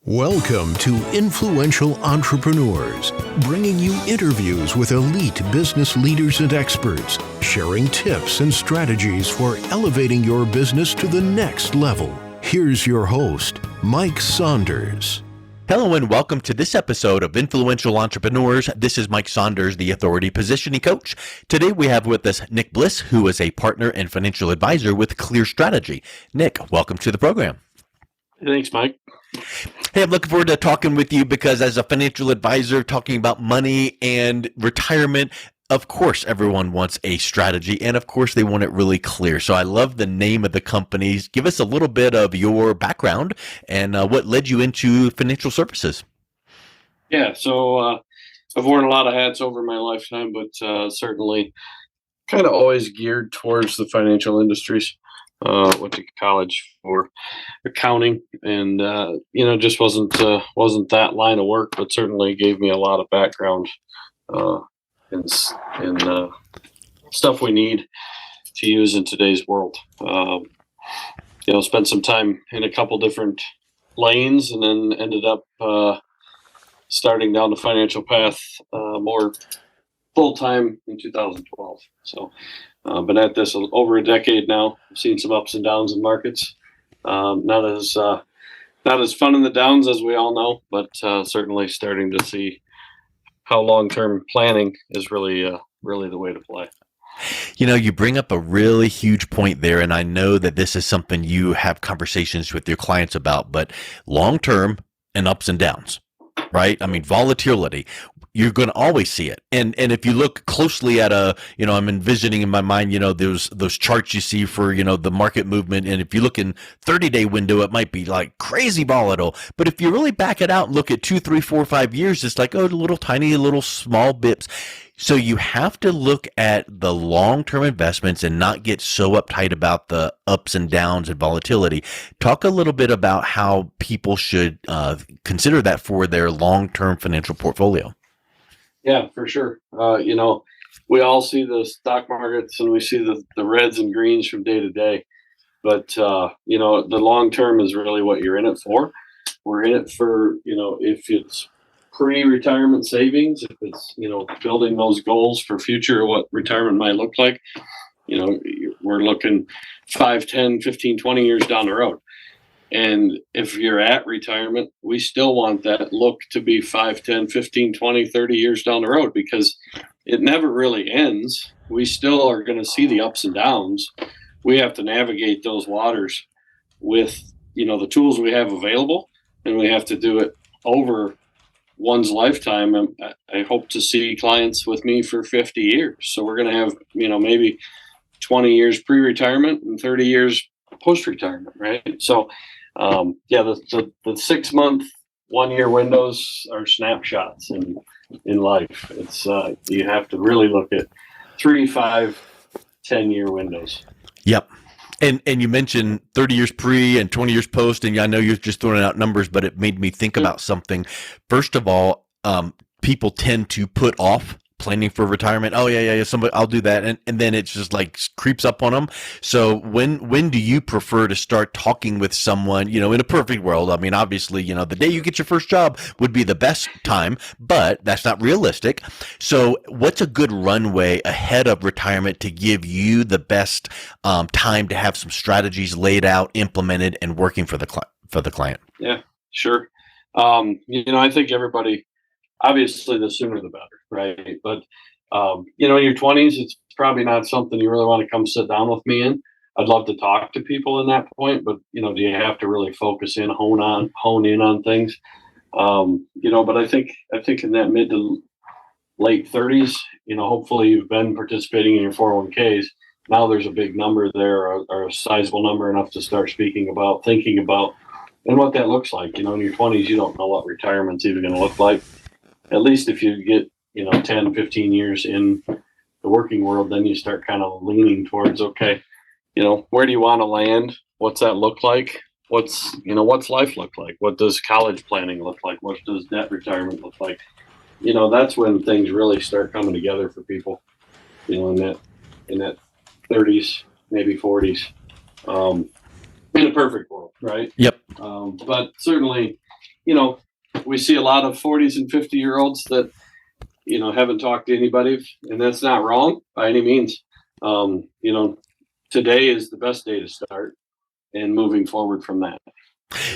Welcome to Influential Entrepreneurs, bringing you interviews with elite business leaders and experts, sharing tips and strategies for elevating your business to the next level. Here's your host, Mike Saunders. Hello and welcome to this episode of Influential Entrepreneurs. This is Mike Saunders, the Authority Positioning Coach. Today we have with us Nick Bliss, who is a partner and financial advisor with Clear Strategy. Nick, welcome to the program. Thanks, Mike. Hey, I'm looking forward to talking with you because as a financial advisor, talking about money and retirement, of course, everyone wants a strategy, and of course, they want it really clear. So I love the name of the companies. Give us a little bit of your background and what led you into financial services. Yeah, so I've worn a lot of hats over my lifetime, but certainly kind of always geared towards the financial industries. Went to college for accounting, and just wasn't that line of work, but certainly gave me a lot of background in stuff we need to use in today's world. Spent some time in a couple different lanes, and then ended up starting down the financial path more full time in 2012. So. Been at this over a decade now. I've seen some ups and downs in markets. Not as fun in the downs as we all know, but certainly starting to see how long-term planning is really the way to play. You know, you bring up a really huge point there, and I know that this is something you have conversations with your clients about, but long-term and ups and downs, right? I mean, volatility. You're going to always see it. And if you look closely at I'm envisioning in my mind, those charts you see for, the market movement. And if you look in 30-day window, it might be like crazy volatile. But if you really back it out and look at 2, 3, 4, 5 years, it's like, little small bips. So you have to look at the long-term investments and not get so uptight about the ups and downs and volatility. Talk a little bit about how people should consider that for their long-term financial portfolio. Yeah, for sure. We all see the stock markets and we see the reds and greens from day to day. But, the long term is really what you're in it for. We're in it for, if it's pre-retirement savings, if it's, building those goals for future, what retirement might look like, we're looking 5, 10, 15, 20 years down the road. And if you're at retirement, we still want that look to be 5, 10, 15, 20, 30 years down the road, because it never really ends. We still are going to see the ups and downs. We have to navigate those waters with, the tools we have available, and we have to do it over one's lifetime. And I hope to see clients with me for 50 years. So we're going to have, maybe 20 years pre-retirement and 30 years post-retirement, right? So the 6-month, 1-year windows are snapshots in life. It's you have to really look at 3, 5, 10-year windows. Yep. And you mentioned 30 years pre and 20 years post, and I know you're just throwing out numbers, but it made me think about something. First of all, people tend to put off planning for retirement. Oh yeah. Somebody, I'll do that. And then it's just like creeps up on them. So when do you prefer to start talking with someone, in a perfect world? I mean, obviously, the day you get your first job would be the best time, but that's not realistic. So what's a good runway ahead of retirement to give you the best time to have some strategies laid out, implemented, and working for the client? Yeah, sure. I think everybody, obviously the sooner the better, right? But, in your 20s, it's probably not something you really want to come sit down with me in. I'd love to talk to people in that point, but, do you have to really focus in, hone in on things? But I think in that mid to late 30s, hopefully you've been participating in your 401ks. Now there's a big number there, or a sizable number enough to start thinking about, and what that looks like. In your 20s, you don't know what retirement's even going to look like. At least if you get, 10, 15 years in the working world, then you start kind of leaning towards, okay, where do you want to land? What's that look like? What's life look like? What does college planning look like? What does debt retirement look like? That's when things really start coming together for people, in that 30s, maybe 40s. In a perfect world, right? Yep. But certainly, we see a lot of 40s and 50-year-olds that, haven't talked to anybody, and that's not wrong by any means. Today is the best day to start and moving forward from that.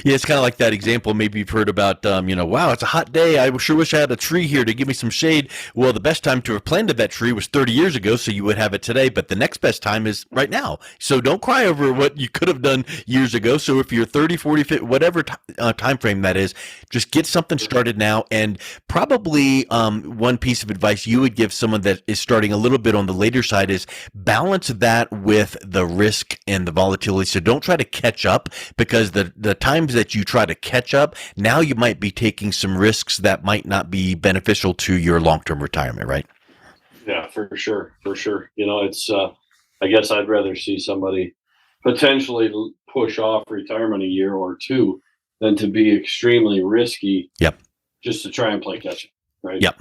Yeah, it's kind of like that example maybe you've heard about, wow, it's a hot day. I sure wish I had a tree here to give me some shade. Well, the best time to have planted that tree was 30 years ago, so you would have it today. But the next best time is right now. So don't cry over what you could have done years ago. So if you're 30, 40, 50, whatever time frame that is, just get something started now. And probably one piece of advice you would give someone that is starting a little bit on the later side is balance that with the risk and the volatility. So don't try to catch up, because the times that you try to catch up, now you might be taking some risks that might not be beneficial to your long-term retirement, right? Yeah, for sure. It's, I guess I'd rather see somebody potentially push off retirement a year or two than to be extremely risky. Yep. Just to try and play catch up, right? Yep.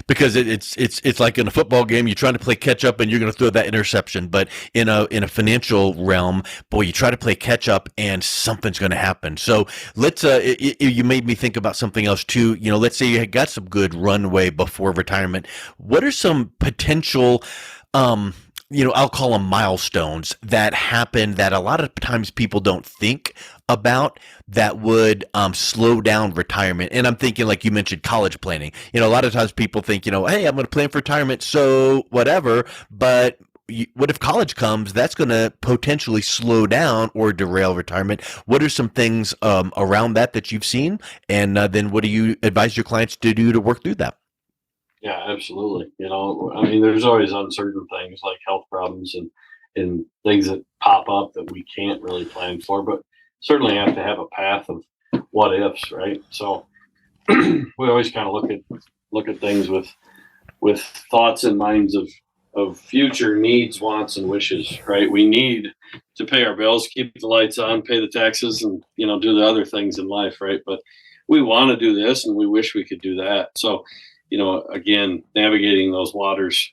Because it's like in a football game, you're trying to play catch up and you're going to throw that interception. But in a financial realm, boy, you try to play catch up and something's going to happen. So let's you made me think about something else too. Let's say you had got some good runway before retirement. What are some potential I'll call them milestones that happen that a lot of times people don't think about that would slow down retirement? And I'm thinking, like you mentioned, college planning. A lot of times people think, hey, I'm going to plan for retirement, so whatever. But what if college comes? That's going to potentially slow down or derail retirement. What are some things around that you've seen? And then what do you advise your clients to do to work through that? Yeah, absolutely. There's always uncertain things like health problems and things that pop up that we can't really plan for, but certainly have to have a path of what ifs, right? So we always kind of look at things with thoughts and minds of future needs, wants, and wishes, right? We need to pay our bills, keep the lights on, pay the taxes, and do the other things in life, right? But we want to do this and we wish we could do that. So again, navigating those waters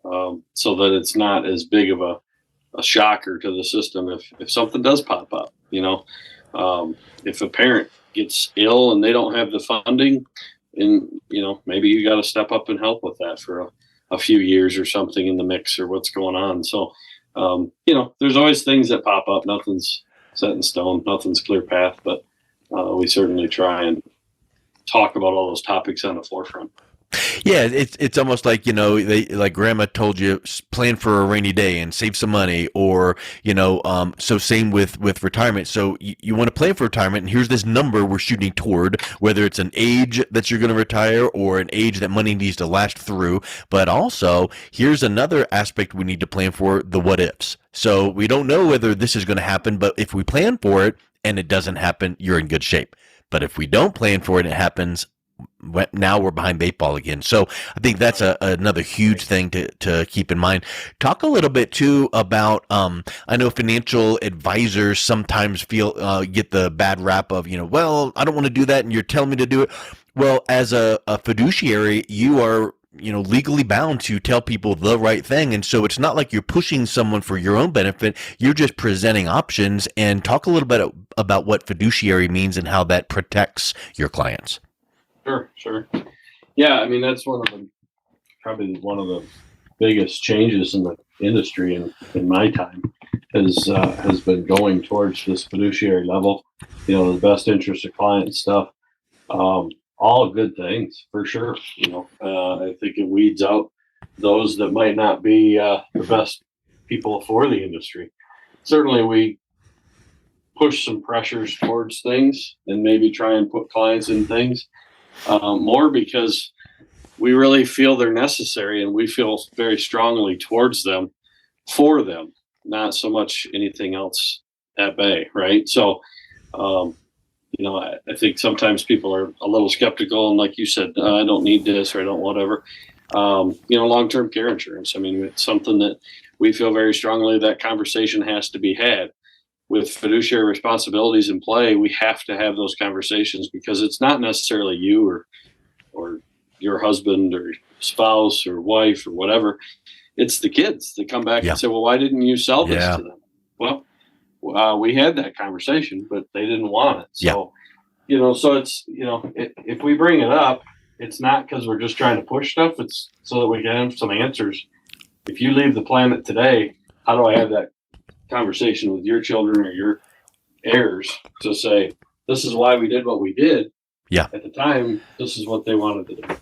so that it's not as big of a shocker to the system if something does pop up. If a parent gets ill and they don't have the funding, and maybe you got to step up and help with that for a few years or something in the mix or what's going on. So there's always things that pop up. Nothing's set in stone. Nothing's clear path, but we certainly try and talk about all those topics on the forefront. Yeah, it's almost like, like grandma told you, plan for a rainy day and save some money, or, so same with retirement. So you want to plan for retirement, and here's this number we're shooting toward, whether it's an age that you're going to retire or an age that money needs to last through. But also, here's another aspect we need to plan for, the what ifs. So we don't know whether this is going to happen, but if we plan for it and it doesn't happen, you're in good shape. But if we don't plan for it and it happens, now we're behind 8 ball again. So I think that's another huge thing to keep in mind. Talk a little bit too about, I know financial advisors sometimes get the bad rap of, well, I don't want to do that and you're telling me to do it. Well, as a fiduciary, you are, legally bound to tell people the right thing. And so it's not like you're pushing someone for your own benefit. You're just presenting options. And talk a little bit about what fiduciary means and how that protects your clients. Sure. Yeah, that's probably one of the biggest changes in the industry in my time has been going towards this fiduciary level, the best interest of client stuff. All good things for sure. I think it weeds out those that might not be the best people for the industry. Certainly we push some pressures towards things and maybe try and put clients in things more because we really feel they're necessary and we feel very strongly towards them, for them, not so much anything else at bay, right? So, I think sometimes people are a little skeptical, and like you said, I don't need this or I don't whatever. Long-term care insurance. It's something that we feel very strongly that conversation has to be had. With fiduciary responsibilities in play, we have to have those conversations because it's not necessarily you or your husband or spouse or wife or whatever. It's the kids that come back and say, well, why didn't you sell this to them? Well, we had that conversation, but they didn't want it. So So it's, if we bring it up, it's not because we're just trying to push stuff. It's so that we can have some answers. If you leave the planet today, how do I have that conversation with your children or your heirs to say, this is why we did what we did. Yeah. At the time, this is what they wanted to do.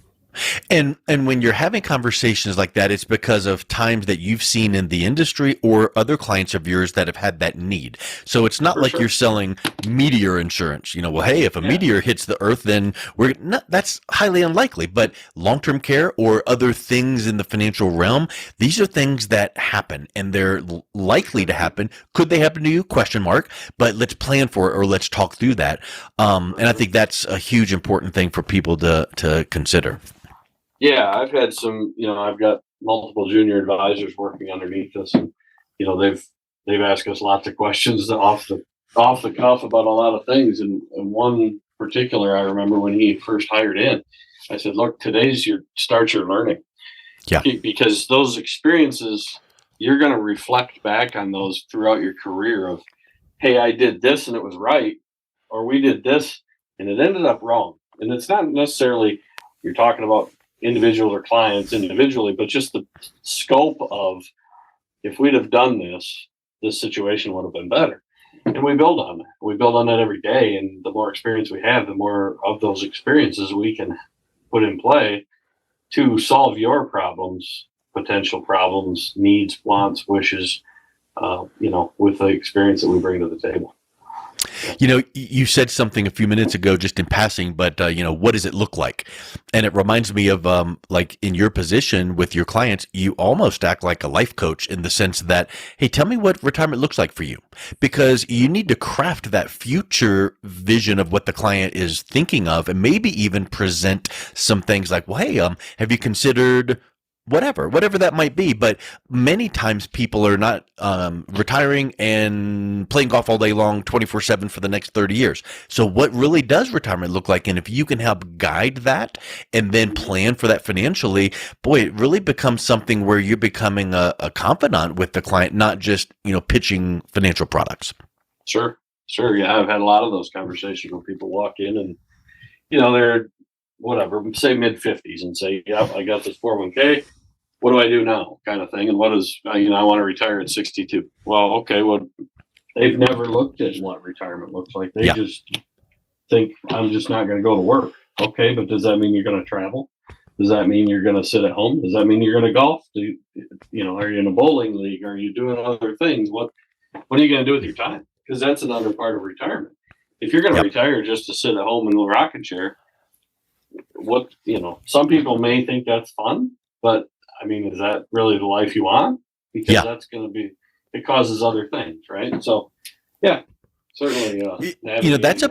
And when you're having conversations like that, it's because of times that you've seen in the industry or other clients of yours that have had that need. So it's not For like sure. you're selling meteor insurance. Well, hey, if a meteor hits the earth, then that's highly unlikely. But long-term care or other things in the financial realm, these are things that happen and they're likely to happen. Could they happen to you? Question mark. But let's plan for it or let's talk through that. And I think that's a huge important thing for people to consider. Yeah, I've had some, I've got multiple junior advisors working underneath us, and they've asked us lots of questions off the cuff about a lot of things. And one particular, I remember when he first hired in, I said, "Look, today's your learning." Yeah. Because those experiences, you're going to reflect back on those throughout your career of, hey, I did this and it was right, or we did this and it ended up wrong. And it's not necessarily you're talking about individuals or clients individually, but just the scope of, if we'd have done this situation would have been better. And we build on that. We build on that every day. And the more experience we have, the more of those experiences we can put in play to solve your problems, potential problems, needs, wants, wishes, with the experience that we bring to the table. You said something a few minutes ago just in passing, but what does it look like? And it reminds me of like in your position with your clients, you almost act like a life coach in the sense that, hey, tell me what retirement looks like for you, because you need to craft that future vision of what the client is thinking of, and maybe even present some things like, well, hey, have you considered whatever that might be. But many times people are not retiring and playing golf all day long 24/7 for the next 30 years. So what really does retirement look like? And if you can help guide that and then plan for that financially, boy, it really becomes something where you're becoming a confidant with the client, not just, pitching financial products. Sure. Yeah. I've had a lot of those conversations where people walk in and, they're whatever, say mid 50s and say, yeah, I got this 401k. What do I do now? Kind of thing. And what is, I want to retire at 62. Well, okay. Well, they've never looked at what retirement looks like. They just think, I'm just not going to go to work. Okay. But does that mean you're going to travel? Does that mean you're going to sit at home? Does that mean you're going to golf? Are you in a bowling league? Are you doing other things? What are you going to do with your time? Because that's another part of retirement. If you're going to retire just to sit at home in the rocking chair, some people may think that's fun, but is that really the life you want? Because that's going to be, it causes other things, right? So, yeah, certainly. That's a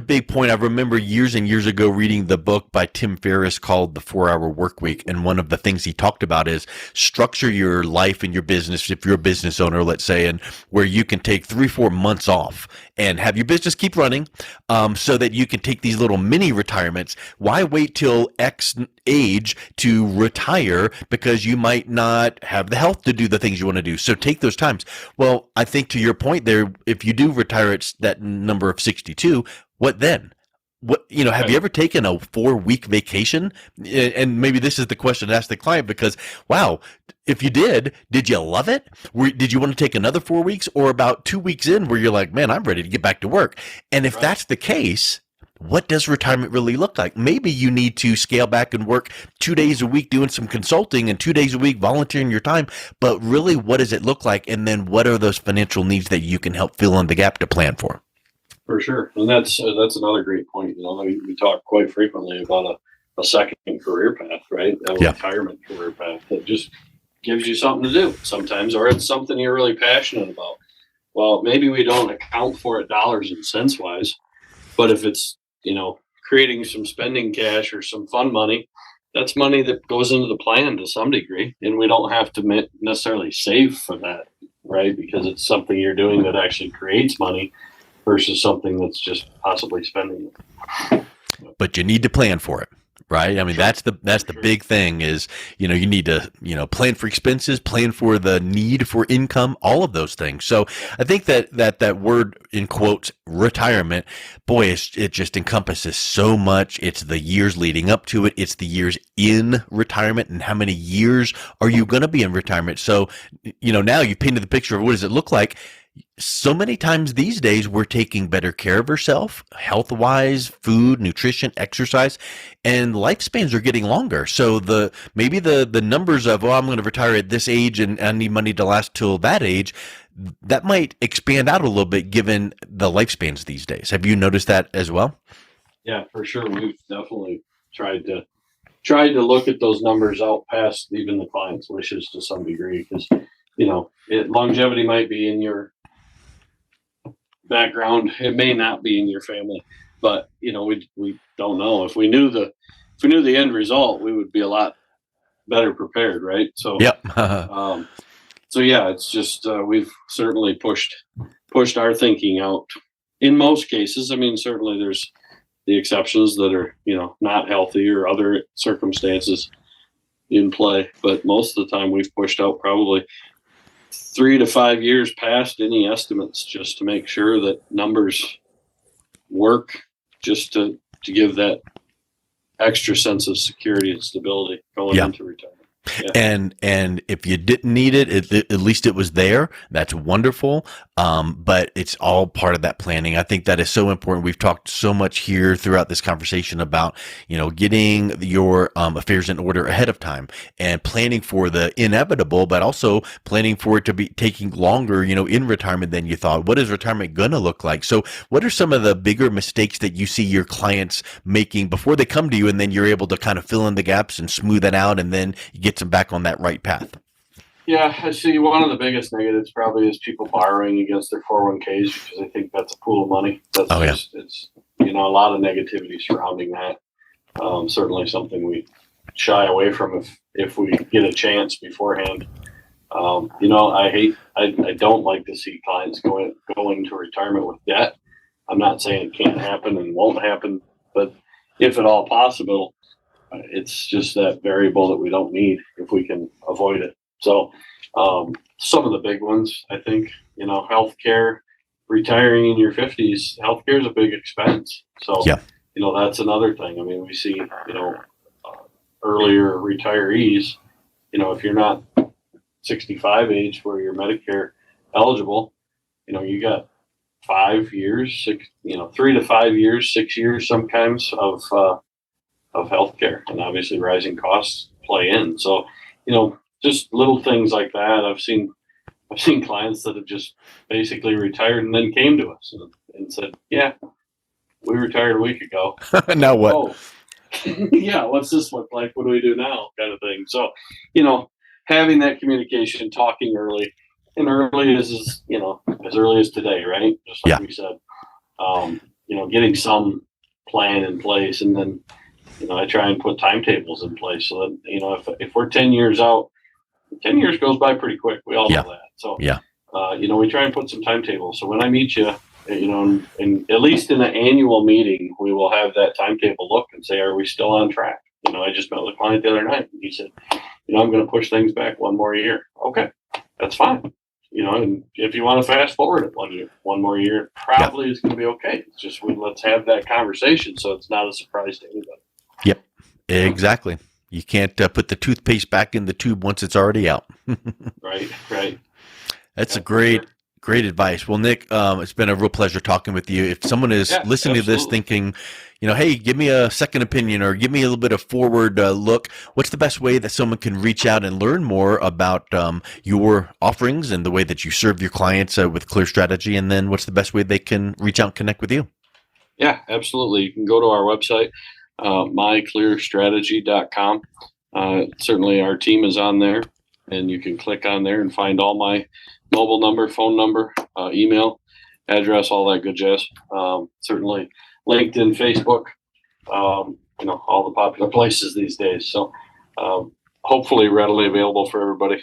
big point. I remember years and years ago reading the book by Tim Ferriss called The 4-Hour Workweek. And one of the things he talked about is structure your life and your business. If you're a business owner, let's say, and where you can take 3-4 months off and have your business keep running, so that you can take these little mini retirements. Why wait till X age to retire? Because you might not have the health to do the things you want to do. So take those times. Well, I think to your point there, if you do retire at that number of 62, what then? Have you ever taken a 4-week vacation? And maybe this is the question to ask the client, because, wow, if you did you love it? Did you want to take another 4 weeks, or about 2 weeks in where you're like, man, I'm ready to get back to work? And if that's the case, what does retirement really look like? Maybe you need to scale back and work 2 days a week doing some consulting and 2 days a week volunteering your time. But really, what does it look like? And then what are those financial needs that you can help fill in the gap to plan for? For sure. And that's another great point. We talk quite frequently about a second career path, right? A retirement career path that just gives you something to do sometimes, or it's something you're really passionate about. Well, maybe we don't account for it dollars and cents wise, but if it's, creating some spending cash or some fun money, that's money that goes into the plan to some degree. And we don't have to necessarily save for that, right? Because it's something you're doing that actually creates money versus something that's just possibly spending it. But you need to plan for it. right? I mean, Sure. that's the Sure. big thing is, you need to, plan for expenses, plan for the need for income, all of those things. So I think that word in quotes, retirement, boy, it just encompasses so much. It's the years leading up to it. It's the years in retirement and how many years are you going to be in retirement? So, now you've painted the picture of what does it look like. So many times these days we're taking better care of ourselves, health wise, food, nutrition, exercise, and lifespans are getting longer. So maybe the numbers of, I'm going to retire at this age and I need money to last till that age, that might expand out a little bit given the lifespans these days. Have you noticed that as well? Yeah, for sure. We've definitely tried to look at those numbers out past even the client's wishes to some degree, because longevity might be in your background, it may not be in your family, but we don't know. If we knew the end result, we would be a lot better prepared, right? So Yep. so yeah, it's just we've certainly pushed our thinking out in most cases. I mean, certainly there's the exceptions that are not healthy or other circumstances in play, but most of the time we've pushed out probably 3 to 5 years past any estimates, just to make sure that numbers work, just to give that extra sense of security and stability going into retirement. Yeah. And if you didn't need it, at least it was there. That's wonderful. But it's all part of that planning. I think that is so important. We've talked so much here throughout this conversation about, getting your affairs in order ahead of time and planning for the inevitable, but also planning for it to be taking longer, in retirement than you thought. What is retirement going to look like? So what are some of the bigger mistakes that you see your clients making before they come to you, and then you're able to kind of fill in the gaps and smooth it out, and then you get them back on that right path? Yeah, I see one of the biggest negatives probably is people borrowing against their 401ks, because I think that's a pool of money. That's it's a lot of negativity surrounding that. Certainly something we shy away from if we get a chance beforehand. I don't like to see clients going to retirement with debt. I'm not saying it can't happen and won't happen, but if at all possible, it's just that variable that we don't need if we can avoid it. So some of the big ones, I think, healthcare, retiring in your 50s, healthcare is a big expense. So, that's another thing. I mean, we see, earlier retirees, if you're not 65 age where you're Medicare eligible, you got 5 years, 3 to 5 years, 6 years sometimes of healthcare, and obviously rising costs play in. So, just little things like that. I've seen clients that have just basically retired and then came to us and said, "Yeah, we retired a week ago. Now what?" Oh, yeah. What's this look like? What do we do now? Kind of thing. So, having that communication, talking early, and early as early as today, right? Just like we said, getting some plan in place, and then I try and put timetables in place so that if we're 10 years out, 10 years goes by pretty quick. We all know that. So we try and put some timetables. So when I meet you, and at least in the annual meeting, we will have that timetable look and say, are we still on track? I just met with a client the other night, and he said, I'm going to push things back one more year. Okay, that's fine. And if you want to fast forward it one more year, probably it's going to be okay. It's just let's have that conversation so it's not a surprise to anybody. Yep, exactly. You can't put the toothpaste back in the tube once it's already out. Right. That's a great advice. Well, Nick, it's been a real pleasure talking with you. If someone is listening to this thinking, hey, give me a second opinion or give me a little bit of forward look, what's the best way that someone can reach out and learn more about your offerings and the way that you serve your clients with Clear Strategy? And then what's the best way they can reach out and connect with you? Yeah, absolutely. You can go to our website, myclearstrategy.com. Certainly our team is on there, and you can click on there and find all my mobile number, phone number, email, address, all that good jazz. Certainly LinkedIn, Facebook, all the popular places these days. So hopefully readily available for everybody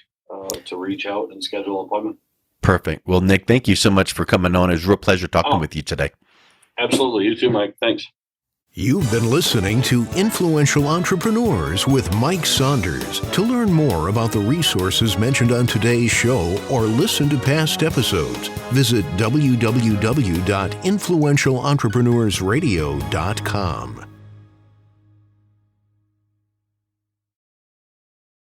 to reach out and schedule an appointment. Perfect. Well, Nick, thank you so much for coming on. It was a real pleasure talking with you today. Absolutely. You too, Mike. Thanks. You've been listening to Influential Entrepreneurs with Mike Saunders. To learn more about the resources mentioned on today's show or listen to past episodes, visit www.influentialentrepreneursradio.com.